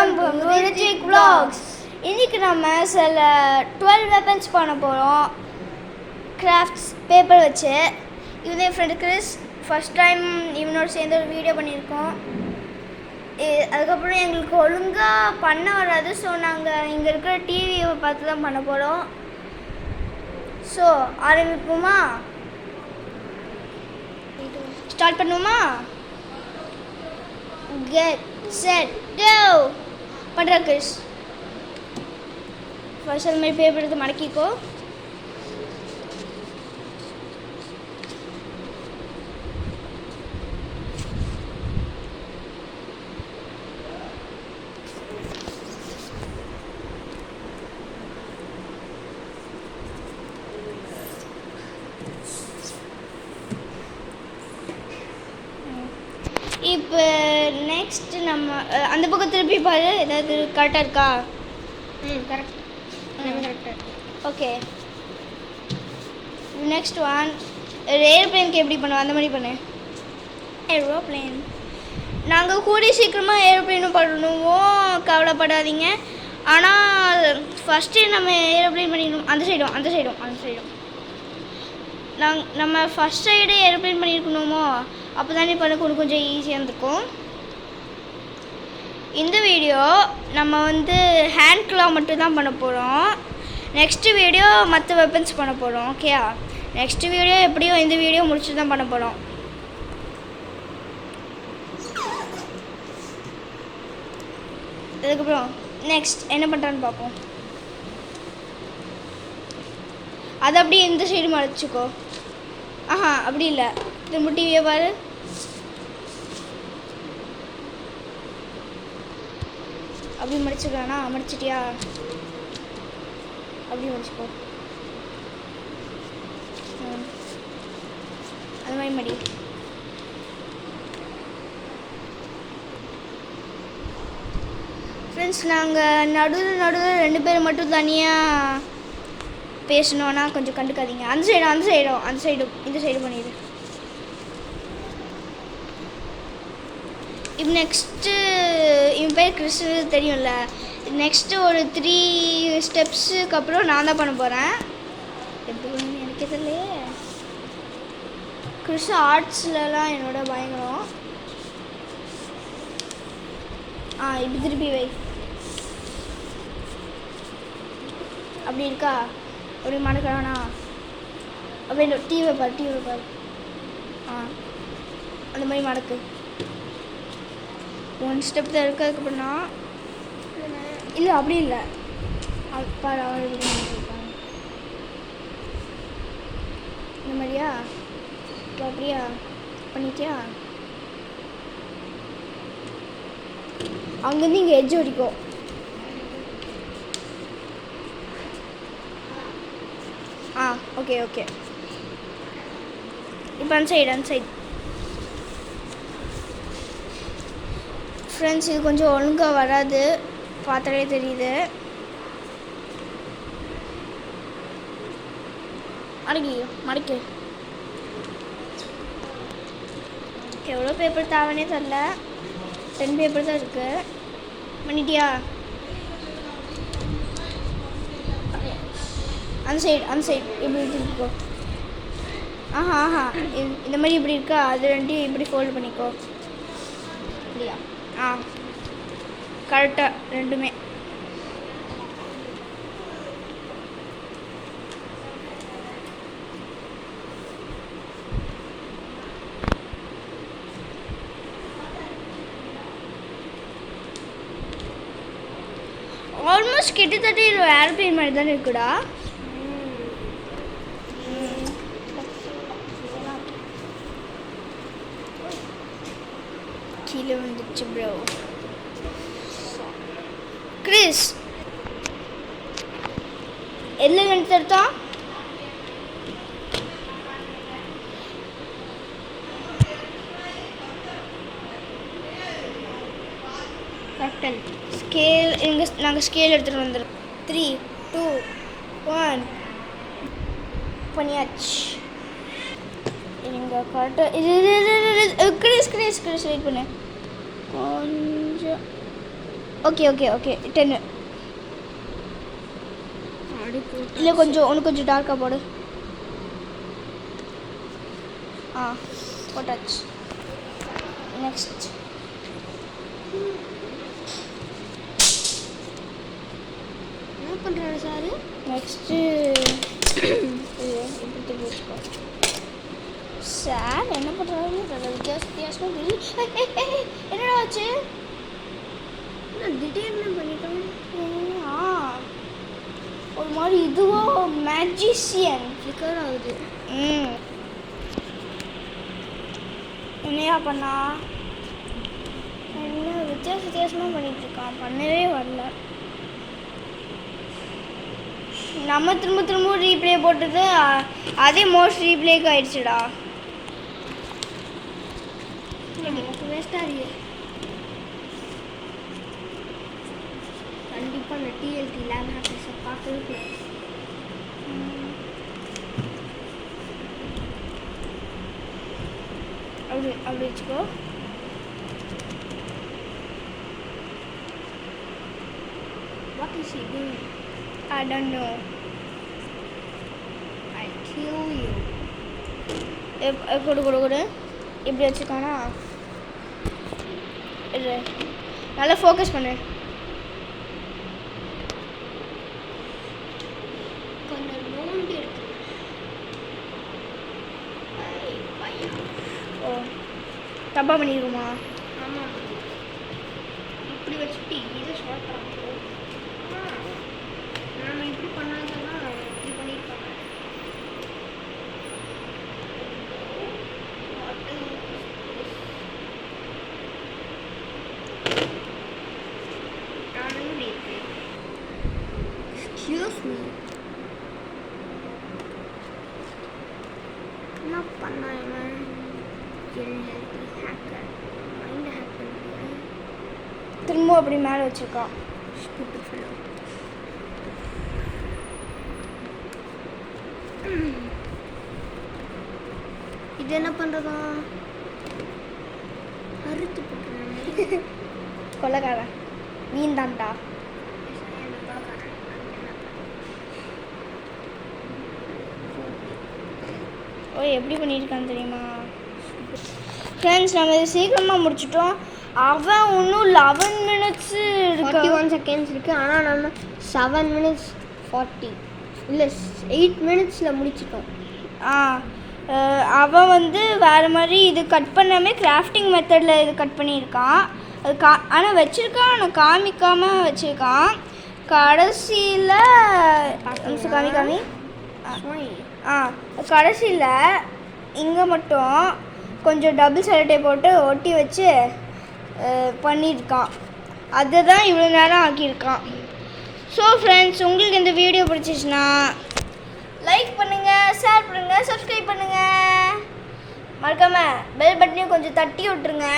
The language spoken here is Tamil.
Welcome to Rithvik vlogs. இன்னைக்கு நம்ம சில 12 வெப்பன்ஸ் பண்ண போகிறோம் கிராஃப்ட்ஸ் பேப்பர் வச்சு. இவன் என் ஃப்ரெண்டு கிறிஸ். ஃபர்ஸ்ட் டைம் இவனோட சேர்ந்து ஒரு வீடியோ பண்ணியிருக்கோம். அதுக்கப்புறம் எங்களுக்கு ஒழுங்காக பண்ண வராது. ஸோ நாங்கள் இங்கே இருக்கிற டிவியை பார்த்து தான் பண்ண போகிறோம். ஸோ ஆரம்பிப்போமா? ஸ்டார்ட் பண்ணுவோமா? Get set go. பண்ணுற கிறிஸ். ஃபர்ஸ்ட் அது மாதிரி பேப்பர் எடுத்து மடக்கிக்கோ. இப்போ நெக்ஸ்ட் நம்ம அந்த பக்கம் திருப்பி பாரு, ஏதாவது கரெக்டாக இருக்கா? கரெக்ட். கரெக்டாக. Okay, next one. ஏரோப்ளேனுக்கு எப்படி பண்ணுவோம் அந்த மாதிரி பண்ணு. ஏரோப்ளேன் நாங்கள் கூடிய சீக்கிரமாக ஏரோப்ளேனும் பண்ணணுவோம், கவலைப்படாதீங்க. ஆனால் ஃபஸ்ட்டு நம்ம ஏரோப்ளேன் பண்ணிடணும். அந்த சைடும் நம்ம ஃபஸ்ட் சைடு ஏரோப்ளேன் பண்ணியிருக்கணுமோ, அப்போ தானே பண்ண கொஞ்சம் ஈஸியாக இருந்திருக்கும். இந்த வீடியோ நம்ம ஹேண்ட் க்ளா மட்டும் தான் பண்ண போகிறோம். நெக்ஸ்ட் வீடியோ மற்ற வெப்பன்ஸ் பண்ண போகிறோம். ஓகேயா? நெக்ஸ்ட் வீடியோ எப்படியோ இந்த வீடியோ முடிச்சு தான் பண்ண போகிறோம். அதுக்கப்புறம் நெக்ஸ்ட் என்ன பண்ணுறான்னு பார்ப்போம். அது அப்படியே இந்த சைடு மறைச்சிக்கோ. அப்படி இல்லை, திரும்ப டிவியை பாரு. அப்படி மடிச்சுக்கலாண்ணா? மடிச்சிட்டியா? அப்படி மடிச்சுக்கோ. அது மாதிரி மடி. ஃப்ரெண்ட்ஸ், நாங்கள் நடுவில் 2 பேர் மட்டும் தனியாக பேசணுன்னா கொஞ்சம் கண்டுக்காதீங்க. அந்த சைடும் இந்த சைடு பண்ணிடு. இப்போ நெக்ஸ்ட்டு இவன் பேர் கிறிஸ் தெரியும்ல. நெக்ஸ்ட்டு ஒரு 3 ஸ்டெப்ஸுக்கு அப்புறம் நான் தான் பண்ண போகிறேன். எப்படி பண்ணு எனக்கே தெரியலையே. கிறிஸ் ஆர்ட்ஸ்லலாம் என்னோட பயங்கரம். இப்படி திருப்பி வை. அப்படி இருக்கா? அப்படி மடக்கலானா? அப்படி டிவி பாரு. அந்த மாதிரி மடக்கு. 1 ஸ்டெப் தான் இருக்கு. அதுக்கப்புறம்னா இல்லை, அப்படி இல்லை. பாரு, இந்த மாதிரியா? இப்போ அப்படியா பண்ணிட்டியா? அங்கேருந்து இங்கே எட்ஜ் வரைக்கும். ஓகே. இப்போ அந்த சைடு ஃப்ரெண்ட்ஸ், இது கொஞ்சம் ஒழுங்காக வராது, பார்த்தாலே தெரியுது. மடக்கு. எவ்வளோ பேப்பர் தேவைன்னே தெரில. 10 பேப்பர் தான் இருக்கு. பண்ணிட்டியா? அந்த சைடு இப்படி திருப்பிக்கோ. இந்த மாதிரி இப்படி இருக்கா? அது 2 இப்படி ஃபோல்டு பண்ணிக்கோ. இல்லையா? கரெக்டாக 2மே. ஆல்மோஸ்ட் கிட்டத்தட்ட இது ஏரோப்ளேன் மாதிரி தானே இருக்குடா. கீழே வந்துச்சு ப்ரோ. கிறிஸ் எல்லாம் எடுத்துட்டா? கரெக்டன் ஸ்கேல். நாங்கள் ஸ்கேல் எடுத்துகிட்டு வந்துடுறோம். 3, 2, 1 பண்ணியாச்சு. நீங்கள் கரெக்டாக இது கிரீஸ் வெயிட் பண்ணு கொஞ்சம். Okay okay okay 10. அப்படி போட்டு இல்லை கொஞ்சம் ஒன்று கொஞ்சம் டார்க்காக போடு. ஆ போட்டாச்சு. நெக்ஸ்ட் என்ன பண்ணுறாரு சார்? நெக்ஸ்ட்டு இப்படி வச்சுக்கோ. சார் என்ன பண்ணுறாருன்னு வித்தியாசமாக தெரியல. என்னடா ஆச்சு? நான் திடீர்னு பண்ணிட்டோம். ஆ ஒரு மாதிரி இதுவோ மேஜிஷியன் ஃப்ளிக்கர் ஆகுது. என்னையா பண்ணா? என்ன வித்தியாசமாக பண்ணிட்டு இருக்கான். பண்ணவே வரல. நம்ம திரும்ப ரீப்ளே போட்டது அதே மோஸ்ட் ரீப்ளேக்கு ஆயிடுச்சுடா. எனக்கு வேஸ்ட்டாக இருக்கு. கண்டிப்பாக நான் டிஎல்டி லேப் ஹேக்கர்ஸை பார்க்கவே கூடாது. அப்படி வச்சுக்கோ. What is he doing? I don't know. I'll kill you. கொடு இப்படி வச்சுக்கானா? இது நல்லா ஃபோக்கஸ் பண்ணு. கொஞ்சம் நோண்டி இருக்கு. ஓ தப்பாக பண்ணிடுவோமா? ஆமாம், இப்படி வச்சுட்டு இதை ஷார்ட் ஆகும். நம்ம இப்படி பண்ணாங்கன்னா இப்படி பண்ணியிருப்பாங்க. Excuse me. என்ன பண்ண இவன்? ஹேக்கர் மைண்ட் ஹேக் பண்ணுறேன். திரும்ப அப்படி மேலே வச்சுருக்கான். Stupid fellow. இது என்ன பண்ணுறதா? அறுத்து போட்டுறேன். கொலைக்காரன் மீன் தான்டா. ஓ எப்படி பண்ணியிருக்கான்னு தெரியுமா? ஃப்ரெண்ட்ஸ் நம்ம இதை சீக்கிரமாக முடிச்சிட்டோம். அவன் இன்னும் 11 minutes 41 seconds இருக்குது. ஆனால் நம்ம 7 minutes 40 இல்லை 8 minutesல முடிச்சிட்டோம். அவன் வந்து வேறு மாதிரி இது கட் பண்ணாமல் கிராஃப்டிங் மெத்தடில் இது கட் பண்ணியிருக்கான். அது ஆனால் வச்சுருக்கான், ஆனால் காமிக்காமல் வச்சுருக்கான். கடைசியில் காமி கடைசியில் இங்கே மட்டும் கொஞ்சம் டபுள் சைடை போட்டு ஒட்டி வச்சு பண்ணியிருக்கான். அதை தான் இவ்வளோ நேரம் ஆக்கியிருக்கான். ஸோ ஃப்ரெண்ட்ஸ், உங்களுக்கு இந்த வீடியோ பிடிச்சிச்சுன்னா லைக் பண்ணுங்கள், ஷேர் பண்ணுங்கள், சப்ஸ்கிரைப் பண்ணுங்கள். மறக்காமல் பெல் பட்டனையும் கொஞ்சம் தட்டி விட்டுருங்க.